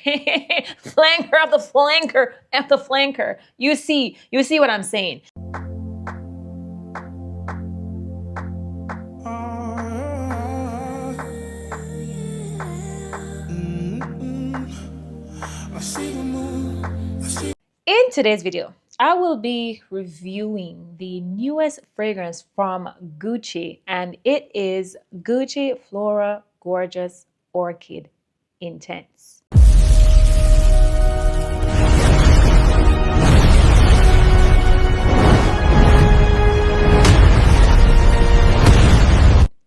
Flanker of the flanker of the flanker. You see what I'm saying. In today's video, I will be reviewing the newest fragrance from Gucci, and it is Gucci Flora Gorgeous Orchid Intense.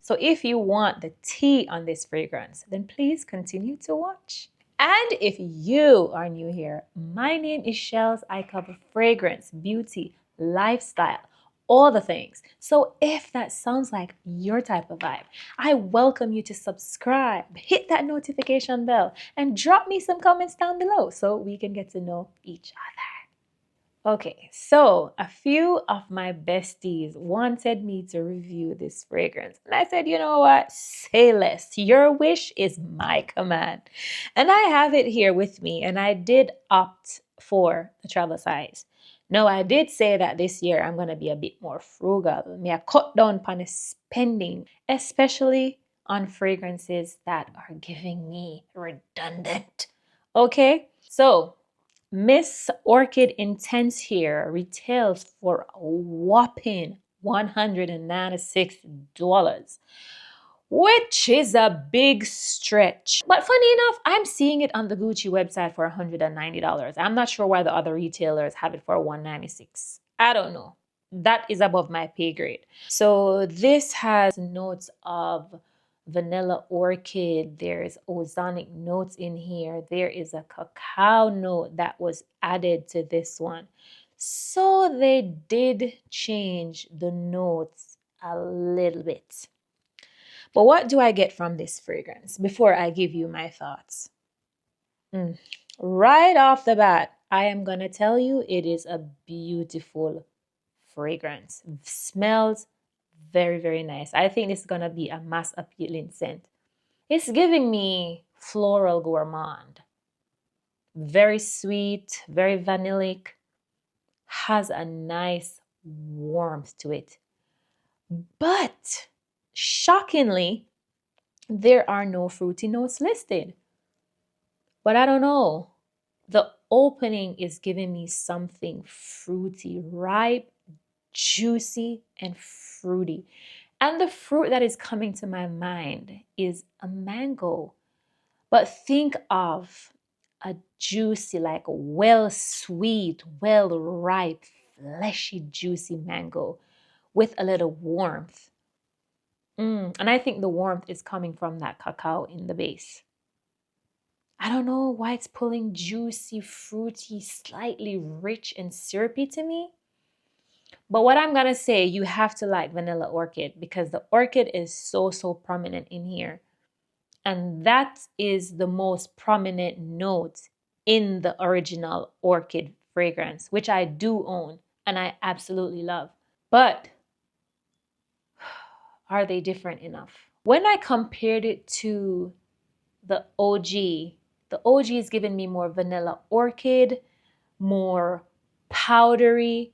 So if you want the tea on this fragrance, then please continue to watch. And if you are new here, my name is Shellz. I cover fragrance, beauty, lifestyle, all the things. So if that sounds like your type of vibe, I welcome you to subscribe, hit that notification bell, and drop me some comments down below so we can get to know each other. Okay, so a few of my besties wanted me to review this fragrance. And I said, you know what? Say less. Your wish is my command. And I have it here with me, and I did opt for the travel size. No, I did say that this year I'm going to be a bit more frugal. I cut down on the spending, especially on fragrances that are giving me redundant. Okay, so Miss Orchid Intense here retails for a whopping $196, which is a big stretch. But funny enough, I'm seeing it on the Gucci website for $190. I'm not sure why the other retailers have it for $196. I don't know. That is above my pay grade. So this has notes of vanilla orchid, there's ozonic notes in here, there is a cacao note that was added to this one. So they did change the notes a little bit. But what do I get from this fragrance before I give you my thoughts? Right off the bat, I am gonna tell you it is a beautiful fragrance. Smells very, very nice. I think this is gonna be a mass appealing scent. It's giving me floral gourmand. Very sweet, very vanillic, has a nice warmth to it. But shockingly, there are no fruity notes listed. But I don't know. The opening is giving me something fruity, ripe, juicy, and fruity. And the fruit that is coming to my mind is a mango. But think of a juicy, like well sweet, well ripe, fleshy, juicy mango with a little warmth. And I think the warmth is coming from that cacao in the base. I don't know why it's pulling juicy, fruity, slightly rich and syrupy to me. But what I'm going to say, you have to like vanilla orchid because the orchid is so prominent in here. And that is the most prominent note in the original orchid fragrance, which I do own and I absolutely love. But are they different enough? When I compared it to the OG is giving me more vanilla orchid, more powdery,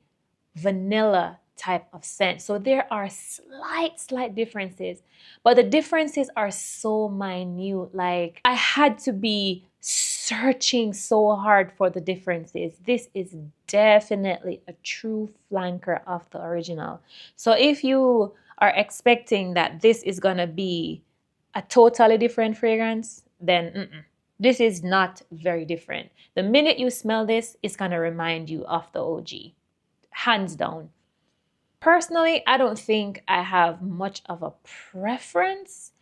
vanilla type of scent. So there are slight differences, but the differences are so minute. Like I had to be searching so hard for the differences. This is definitely a true flanker of the original. So if you are expecting that this is gonna be a totally different fragrance, then this is not very different. The minute you smell this, it's gonna remind you of the OG. Hands down. Personally, I don't think I have much of a preference.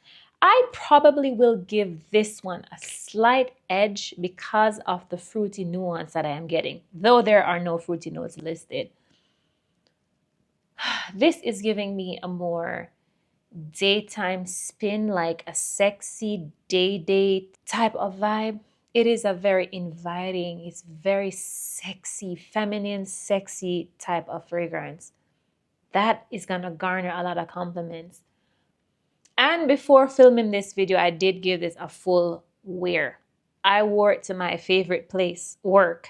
I probably will give this one a slight edge because of the fruity nuance that I am getting, though there are no fruity notes listed. This is giving me a more daytime spin, like a sexy day date type of vibe. It is a very inviting, it's very sexy, feminine, sexy type of fragrance. That is gonna garner a lot of compliments. And before filming this video, I did give this a full wear. I wore it to my favorite place, work.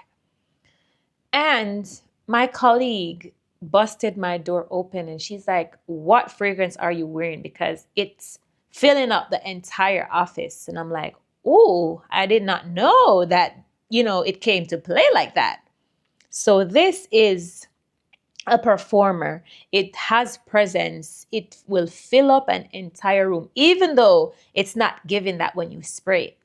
And my colleague busted my door open and she's like, "What fragrance are you wearing? Because it's filling up the entire office." And I'm like, "Oh, I did not know that, it came to play like that." So this is a performer. It has presence. It will fill up an entire room, even though it's not giving that when you spray it,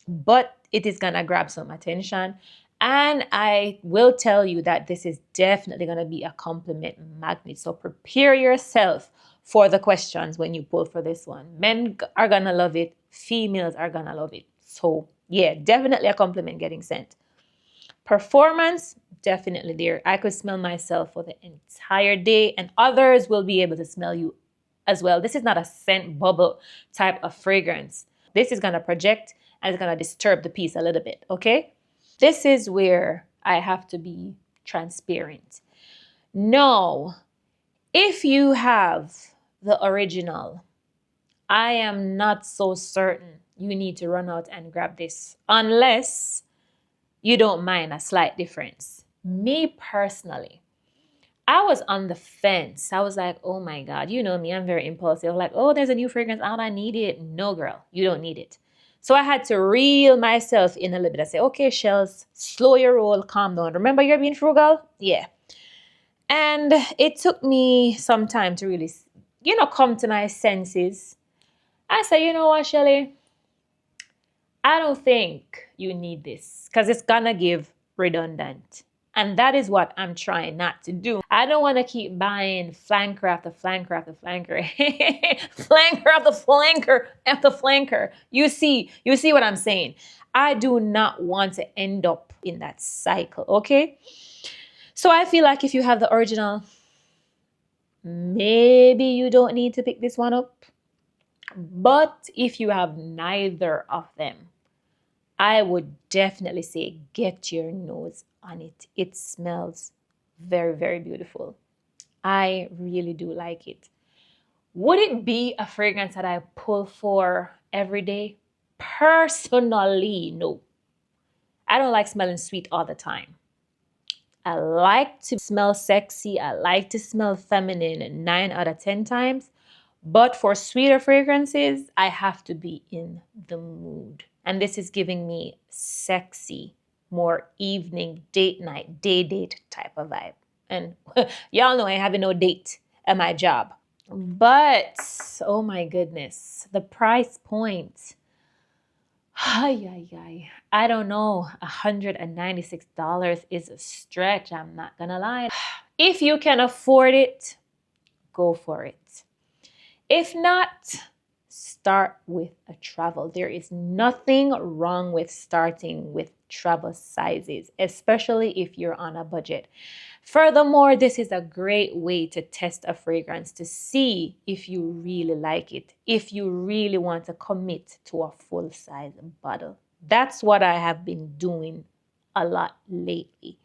but it is gonna grab some attention. And I will tell you that this is definitely gonna be a compliment magnet. So prepare yourself for the questions when you pull for this one. Men are gonna love it, females are gonna love it. So yeah, definitely a compliment getting sent. Performance, definitely there. I could smell myself for the entire day, and others will be able to smell you as well. This is not a scent bubble type of fragrance. This is going to project and it's going to disturb the piece a little bit, okay? This is where I have to be transparent. No, if you have the original, I am not so certain you need to run out and grab this unless you don't mind a slight difference. Me personally, I was on the fence. I was like, oh my God, you know me, I'm very impulsive. Like, oh, there's a new fragrance out, I need it. No, girl, you don't need it. So I had to reel myself in a little bit. I say, okay, Shellz, slow your roll, calm down. Remember you're being frugal? Yeah. And it took me some time to really, come to my senses. I said, you know what, Shelly? I don't think you need this because it's gonna give redundant. And that is what I'm trying not to do. I don't want to keep buying flanker after flanker after flanker. Flanker after flanker after flanker. You see what I'm saying? I do not want to end up in that cycle, okay? So I feel like if you have the original, maybe you don't need to pick this one up. But if you have neither of them, I would definitely say get your nose on it. It smells very, very beautiful. I really do like it. Would it be a fragrance that I pull for every day? Personally, no. I don't like smelling sweet all the time. I like to smell sexy. I like to smell feminine 9 out of 10 times. But for sweeter fragrances, I have to be in the mood. And this is giving me sexy, more evening, date night, day date type of vibe. And y'all know I have no date at my job. But, oh my goodness, the price point. I don't know. $196 is a stretch. I'm not gonna lie. If you can afford it, go for it. If not, start with a travel. There is nothing wrong with starting with travel sizes, especially if you're on a budget. Furthermore, this is a great way to test a fragrance to see if you really like it, if you really want to commit to a full size bottle. That's what I have been doing a lot lately.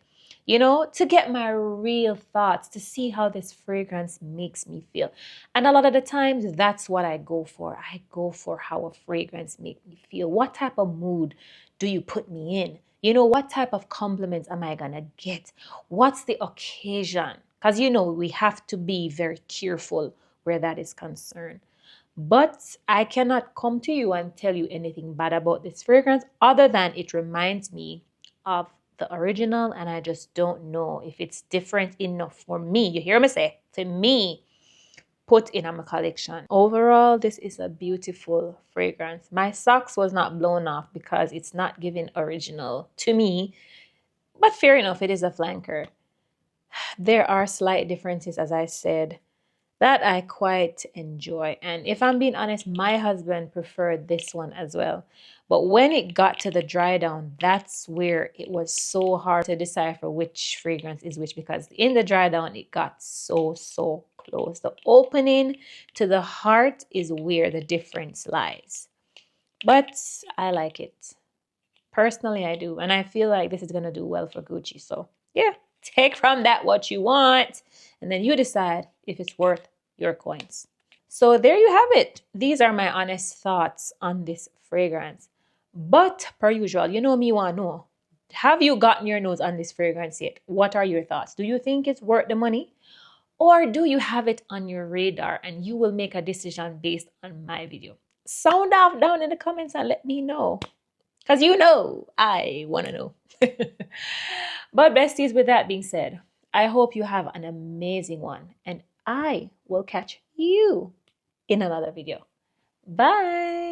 To get my real thoughts, to see how this fragrance makes me feel. And a lot of the times, that's what I go for. I go for how a fragrance makes me feel. What type of mood do you put me in? What type of compliments am I going to get? What's the occasion? Because, we have to be very careful where that is concerned. But I cannot come to you and tell you anything bad about this fragrance other than it reminds me of the original, and I just don't know if it's different enough for me. You hear me say? For me, put in my collection. Overall, this is a beautiful fragrance. My socks was not blown off because it's not giving original to me, but fair enough, it is a flanker. There are slight differences, as I said, that I quite enjoy. And if I'm being honest, my husband preferred this one as well. But when it got to the dry down, that's where it was so hard to decipher which fragrance is which, because in the dry down, it got so close. The opening to the heart is where the difference lies. But I like it. Personally, I do. And I feel like this is going to do well for Gucci. So yeah, take from that what you want. And then you decide if it's worth your coins. So there you have it. These are my honest thoughts on this fragrance. But per usual, you know me want to know. Have you gotten your nose on this fragrance yet? What are your thoughts? Do you think it's worth the money? Or do you have it on your radar and you will make a decision based on my video? Sound off down in the comments and let me know. Because you know, I want to know. But besties, with that being said, I hope you have an amazing one. And I will catch you in another video. Bye.